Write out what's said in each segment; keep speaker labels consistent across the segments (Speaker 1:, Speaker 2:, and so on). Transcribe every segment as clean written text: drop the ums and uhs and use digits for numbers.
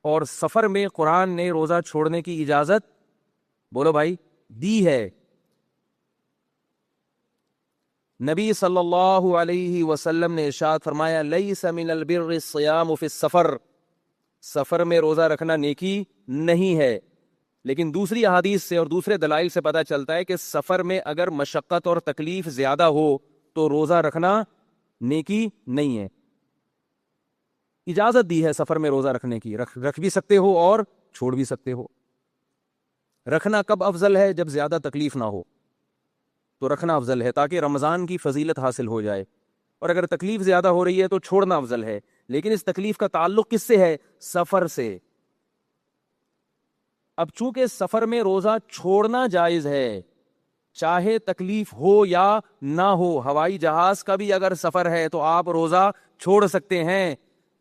Speaker 1: اور سفر میں قرآن نے روزہ چھوڑنے کی اجازت بولو بھائی دی ہے. نبی صلی اللہ علیہ وسلم نے ارشاد فرمایا لیس من البر الصیام فی السفر، سفر میں روزہ رکھنا نیکی نہیں ہے. لیکن دوسری احادیث سے اور دوسرے دلائل سے پتہ چلتا ہے کہ سفر میں اگر مشقت اور تکلیف زیادہ ہو تو روزہ رکھنا نیکی نہیں ہے. اجازت دی ہے سفر میں روزہ رکھنے کی، رکھ بھی سکتے ہو اور چھوڑ بھی سکتے ہو. رکھنا کب افضل ہے؟ جب زیادہ تکلیف نہ ہو تو رکھنا افضل ہے تاکہ رمضان کی فضیلت حاصل ہو جائے. اور اگر تکلیف زیادہ ہو رہی ہے تو چھوڑنا افضل ہے. لیکن اس تکلیف کا تعلق کس سے ہے؟ سفر سے. اب چونکہ سفر میں روزہ چھوڑنا جائز ہے چاہے تکلیف ہو یا نہ ہو، ہوائی جہاز کا بھی اگر سفر ہے تو آپ روزہ چھوڑ سکتے ہیں.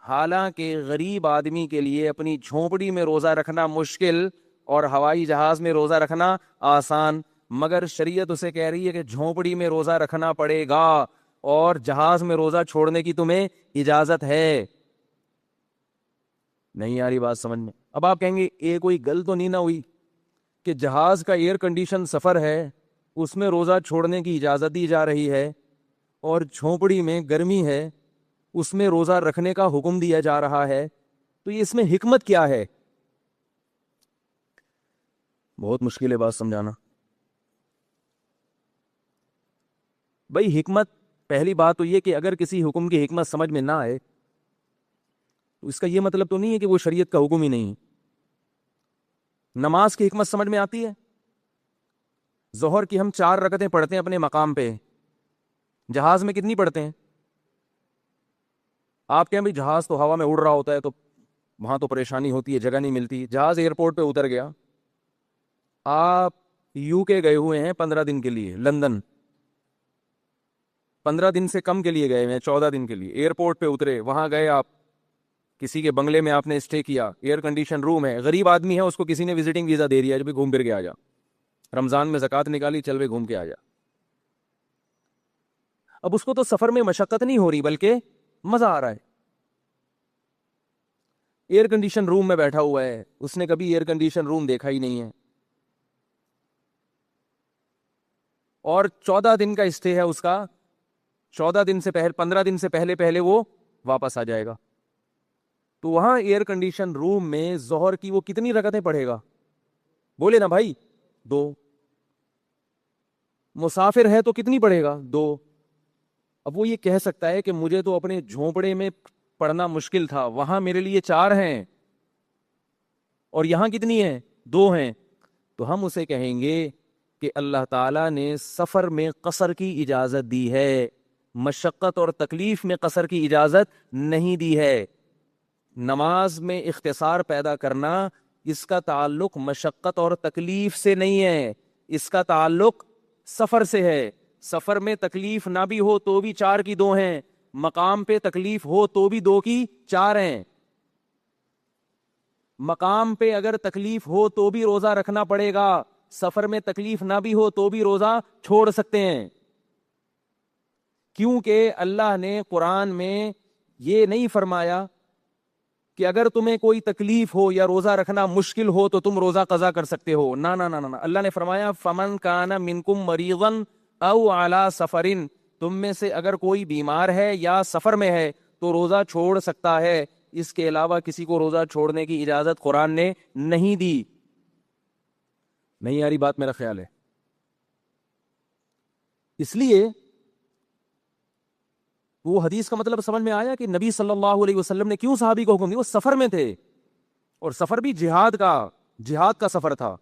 Speaker 1: حالانکہ غریب آدمی کے لیے اپنی جھونپڑی میں روزہ رکھنا مشکل اور ہوائی جہاز میں روزہ رکھنا آسان، مگر شریعت اسے کہہ رہی ہے کہ جھونپڑی میں روزہ رکھنا پڑے گا اور جہاز میں روزہ چھوڑنے کی تمہیں اجازت ہے. نہیں آ رہی بات سمجھ میں؟ اب آپ کہیں گے یہ کوئی گل تو نہیں نہ ہوئی کہ جہاز کا ایئر کنڈیشن سفر ہے اس میں روزہ چھوڑنے کی اجازت دی جا رہی ہے اور جھونپڑی میں گرمی ہے اس میں روزہ رکھنے کا حکم دیا جا رہا ہے، تو یہ اس میں حکمت کیا ہے؟ بہت مشکل ہے بات سمجھانا. بھائی حکمت، پہلی بات تو یہ کہ اگر کسی حکم کی حکمت سمجھ میں نہ آئے تو اس کا یہ مطلب تو نہیں ہے کہ وہ شریعت کا حکم ہی نہیں. نماز کی حکمت سمجھ میں آتی ہے. ظہر کی ہم 4 رکعتیں پڑھتے ہیں اپنے مقام پہ، جہاز میں کتنی پڑھتے ہیں؟ آپ کہیں بھائی جہاز تو ہوا میں اڑ رہا ہوتا ہے تو وہاں تو پریشانی ہوتی ہے، جگہ نہیں ملتی. جہاز ایئرپورٹ پہ اتر گیا، آپ یو کے گئے ہوئے ہیں 15 دن کے لیے، لندن 15 دن سے کم کے لیے گئے ہیں، 14 دن کے لیے. ایئرپورٹ پہ اترے، وہاں گئے، آپ کسی کے بنگلے میں آپ نے اسٹے کیا، ایئر کنڈیشن روم ہے، غریب آدمی ہے، اس کو کسی نے وزٹنگ ویزا دے دیا جو گھوم پھر کے آ جا، رمضان میں زکوٰۃ نکالی، چل گھوم کے آ جا. اب اس کو تو سفر میں مشقت نہیں ہو رہی بلکہ مزہ آ رہا ہے. ایئر کنڈیشن روم میں بیٹھا ہوا ہے، اس نے کبھی ایئر کنڈیشن روم دیکھا ہی نہیں ہے، اور 14 دن کا اسٹے ہے اس کا. 14 دن سے پہلے، 15 دن سے پہلے وہ واپس آ جائے گا. تو وہاں ایئر کنڈیشن روم میں ظہر کی وہ کتنی رکعتیں پڑھے گا؟ بولے نا بھائی، 2. مسافر ہے تو کتنی پڑھے گا؟ 2. اب وہ یہ کہہ سکتا ہے کہ مجھے تو اپنے جھونپڑے میں پڑھنا مشکل تھا، وہاں میرے لیے 4 ہیں اور یہاں کتنی ہیں؟ 2 ہیں. تو ہم اسے کہیں گے کہ اللہ تعالیٰ نے سفر میں قصر کی اجازت دی ہے، مشقت اور تکلیف میں قصر کی اجازت نہیں دی ہے. نماز میں اختصار پیدا کرنا، اس کا تعلق مشقت اور تکلیف سے نہیں ہے، اس کا تعلق سفر سے ہے. سفر میں تکلیف نہ بھی ہو تو بھی 4 کی 2 ہیں، مقام پہ تکلیف ہو تو بھی 2 کی 4 ہیں. مقام پہ اگر تکلیف ہو تو بھی روزہ رکھنا پڑے گا، سفر میں تکلیف نہ بھی ہو تو بھی روزہ چھوڑ سکتے ہیں. کیونکہ اللہ نے قرآن میں یہ نہیں فرمایا کہ اگر تمہیں کوئی تکلیف ہو یا روزہ رکھنا مشکل ہو تو تم روزہ قضا کر سکتے ہو. نہ نہ نہ نہ، اللہ نے فرمایا فمن کان منکم مریضا او علی سفر، تم میں سے اگر کوئی بیمار ہے یا سفر میں ہے تو روزہ چھوڑ سکتا ہے. اس کے علاوہ کسی کو روزہ چھوڑنے کی اجازت قرآن نے نہیں دی. نہیں آ رہی بات؟ میرا خیال ہے اس لیے وہ حدیث کا مطلب سمجھ میں آیا کہ نبی صلی اللہ علیہ وسلم نے کیوں صحابی کو حکم دیا. وہ سفر میں تھے اور سفر بھی جہاد کا سفر تھا.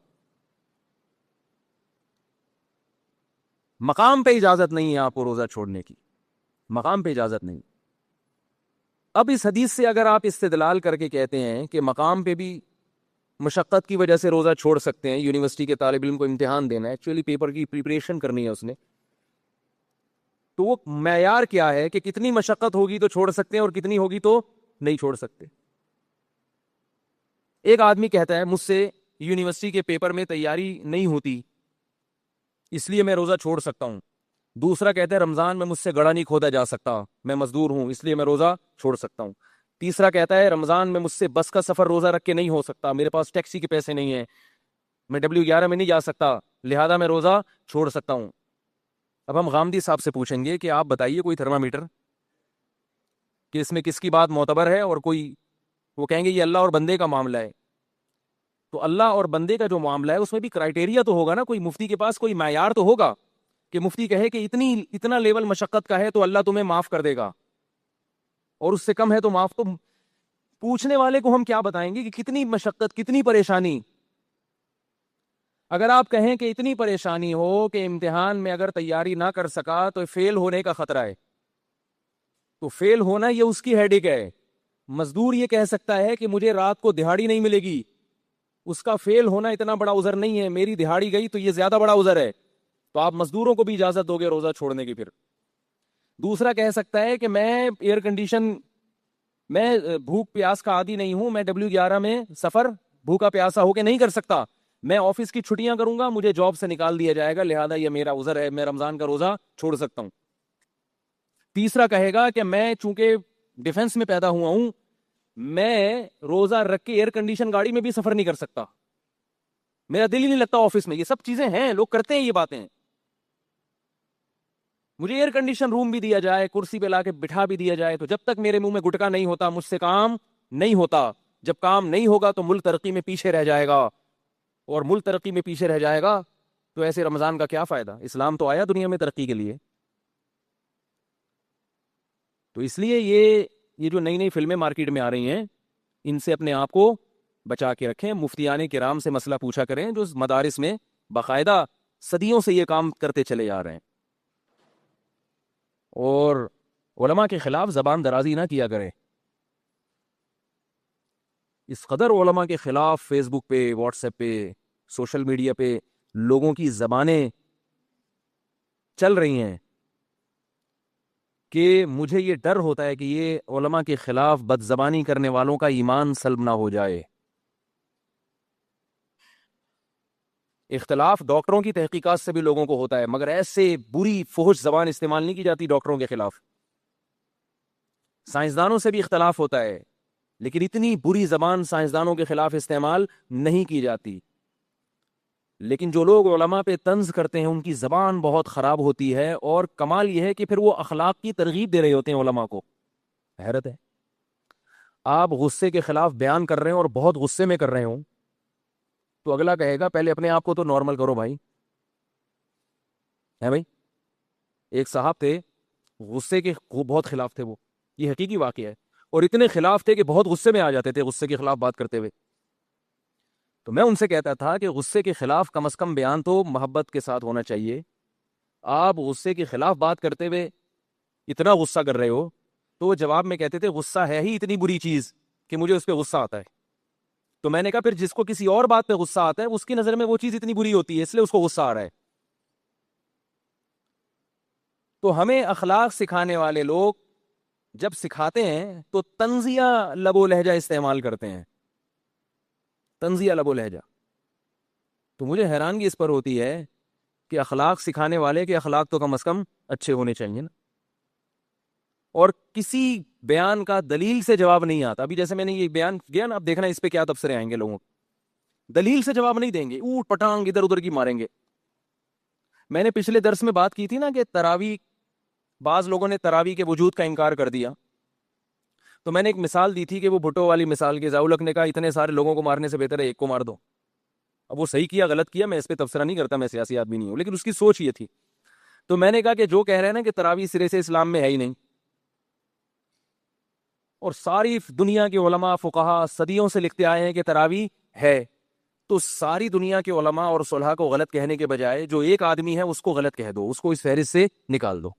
Speaker 1: مقام پہ اجازت نہیں ہے آپ کو روزہ چھوڑنے کی، مقام پہ اجازت نہیں. اب اس حدیث سے اگر آپ استدلال کر کے کہتے ہیں کہ مقام پہ بھی مشقت کی وجہ سے روزہ چھوڑ سکتے ہیں، یونیورسٹی کے طالب علم کو امتحان دینا ہے، ایکچولی پیپر کی پریپریشن کرنی ہے اس نے، تو وہ معیار کیا ہے کہ کتنی مشقت ہوگی تو چھوڑ سکتے ہیں اور کتنی ہوگی تو نہیں چھوڑ سکتے؟ ایک آدمی کہتا ہے مجھ سے یونیورسٹی کے پیپر میں تیاری نہیں ہوتی اس لیے میں روزہ چھوڑ سکتا ہوں. دوسرا کہتا ہے رمضان میں مجھ سے گڑھا نہیں کھودا جا سکتا، میں مزدور ہوں اس لیے میں روزہ چھوڑ سکتا ہوں. تیسرا کہتا ہے رمضان میں مجھ سے بس کا سفر روزہ رکھ کے نہیں ہو سکتا, میرے پاس ٹیکسی کے پیسے نہیں ہیں, میں W11 میں نہیں جا سکتا, لہذا میں روزہ چھوڑ سکتا ہوں. اب ہم غامدی صاحب سے پوچھیں گے کہ آپ بتائیے کوئی تھرمامیٹر کہ اس میں کس کی بات معتبر ہے, اور کوئی وہ کہیں گے یہ اللہ اور بندے کا معاملہ ہے. تو اللہ اور بندے کا جو معاملہ ہے اس میں بھی کرائٹیریا تو ہوگا نا, کوئی مفتی کے پاس کوئی معیار تو ہوگا کہ مفتی کہے کہ اتنا لیول مشقت کا ہے تو اللہ تمہیں معاف کر دے گا, اور اس سے کم ہے تو معاف. تو پوچھنے والے کو ہم کیا بتائیں گے کہ کتنی مشقت, کتنی پریشانی. اگر آپ کہیں کہ اتنی پریشانی ہو کہ امتحان میں اگر تیاری نہ کر سکا تو فیل ہونے کا خطرہ ہے, تو فیل ہونا یہ اس کی ہیڈک ہے. مزدور یہ کہہ سکتا ہے کہ مجھے رات کو دہاڑی نہیں ملے گی, اس کا فیل ہونا اتنا بڑا عذر نہیں ہے, میری دہاڑی گئی تو یہ زیادہ بڑا عذر ہے, تو آپ مزدوروں کو بھی اجازت دو گے روزہ چھوڑنے کی. پھر دوسرا کہہ سکتا ہے کہ میں ایئر کنڈیشن, میں بھوک پیاس کا عادی نہیں ہوں, میں W11 میں سفر بھوکا پیاسا ہو کے نہیں کر سکتا, میں آفس کی چھٹیاں کروں گا, مجھے جاب سے نکال دیا جائے گا, لہذا یہ میرا عذر ہے, میں رمضان کا روزہ چھوڑ سکتا ہوں. تیسرا کہے گا کہ میں چونکہ ڈیفنس میں پیدا ہوا ہوں, میں روزہ رکھ کے ایئر کنڈیشن گاڑی میں بھی سفر نہیں کر سکتا, میرا دل ہی نہیں لگتا آفس میں. یہ سب چیزیں ہیں, لوگ کرتے ہیں یہ باتیں. مجھے ایئر کنڈیشن روم بھی دیا جائے, کرسی پہ لا کے بٹھا بھی دیا جائے, تو جب تک میرے منہ میں گٹکا نہیں ہوتا مجھ سے کام نہیں ہوتا. جب کام نہیں ہوگا تو ملک ترقی میں پیچھے رہ جائے گا, اور ملک ترقی میں پیچھے رہ جائے گا تو ایسے رمضان کا کیا فائدہ. اسلام تو آیا دنیا میں ترقی کے لیے. تو اس لیے یہ جو نئی نئی فلمیں مارکیٹ میں آ رہی ہیں, ان سے اپنے آپ کو بچا کے رکھیں. مفتیان کرام سے مسئلہ پوچھا کریں جو مدارس میں باقاعدہ صدیوں سے یہ کام کرتے چلے جا رہے ہیں. اور علماء کے خلاف زبان درازی نہ کیا کریں. اس قدر علماء کے خلاف فیس بک پہ, واٹس ایپ پہ, سوشل میڈیا پہ لوگوں کی زبانیں چل رہی ہیں کہ مجھے یہ ڈر ہوتا ہے کہ یہ علماء کے خلاف بد زبانی کرنے والوں کا ایمان سلب نہ ہو جائے. اختلاف ڈاکٹروں کی تحقیقات سے بھی لوگوں کو ہوتا ہے, مگر ایسے بری فحش زبان استعمال نہیں کی جاتی ڈاکٹروں کے خلاف. سائنسدانوں سے بھی اختلاف ہوتا ہے, لیکن اتنی بری زبان سائنسدانوں کے خلاف استعمال نہیں کی جاتی. لیکن جو لوگ علماء پہ طنز کرتے ہیں ان کی زبان بہت خراب ہوتی ہے, اور کمال یہ ہے کہ پھر وہ اخلاق کی ترغیب دے رہے ہوتے ہیں علماء کو. حیرت ہے, آپ غصے کے خلاف بیان کر رہے ہیں اور بہت غصے میں کر رہے ہوں تو اگلا کہے گا پہلے اپنے آپ کو تو نارمل کرو بھائی. ہے بھائی, ایک صاحب تھے غصے کے بہت خلاف تھے, وہ یہ حقیقی واقعہ ہے, اور اتنے خلاف تھے کہ بہت غصے میں آ جاتے تھے غصے کے خلاف بات کرتے ہوئے. تو میں ان سے کہتا تھا کہ غصے کے خلاف کم از کم بیان تو محبت کے ساتھ ہونا چاہیے. آپ غصے کے خلاف بات کرتے ہوئے اتنا غصہ کر رہے ہو. تو وہ جواب میں کہتے تھے غصہ ہے ہی اتنی بری چیز کہ مجھے اس پہ غصہ آتا ہے. تو میں نے کہا پھر جس کو کسی اور بات پہ غصہ آتا ہے اس کی نظر میں وہ چیز اتنی بری ہوتی ہے, اس لیے اس کو غصہ آ رہا ہے. تو ہمیں اخلاق سکھانے والے لوگ جب سکھاتے ہیں تو طنزیہ لب و لہجہ استعمال کرتے ہیں, طنزیہ لب و لہجہ. تو مجھے حیرانگی اس پر ہوتی ہے کہ اخلاق سکھانے والے کے اخلاق تو کم از کم اچھے ہونے چاہیے نا. اور کسی بیان کا دلیل سے جواب نہیں آتا. ابھی جیسے میں نے یہ بیان کیا نا, اب دیکھنا اس پہ کیا تبصرے آئیں گے لوگوں. دلیل سے جواب نہیں دیں گے, اوٹ پٹانگ ادھر ادھر کی ماریں گے. میں نے پچھلے درس میں بات کی تھی نا کہ تراویح, بعض لوگوں نے تراویح کے وجود کا انکار کر دیا. تو میں نے ایک مثال دی تھی کہ وہ بھٹو والی مثال کے ضیاء الحق نے کہا اتنے سارے لوگوں کو مارنے سے بہتر ہے ایک کو مار دو. اب وہ صحیح کیا غلط کیا میں اس پہ تبصرہ نہیں کرتا, میں سیاسی آدمی نہیں ہوں, لیکن اس کی سوچ یہ تھی. تو میں نے کہا کہ جو کہہ رہے ہیں نا کہ تراویح سرے سے اسلام میں ہے ہی نہیں, اور ساری دنیا کے علماء فقہا صدیوں سے لکھتے آئے ہیں کہ تراویح ہے, تو ساری دنیا کے علماء اور صلحاء کو غلط کہنے کے بجائے جو ایک آدمی ہے اس کو غلط کہہ دو, اس کو اس فہرست سے نکال دو.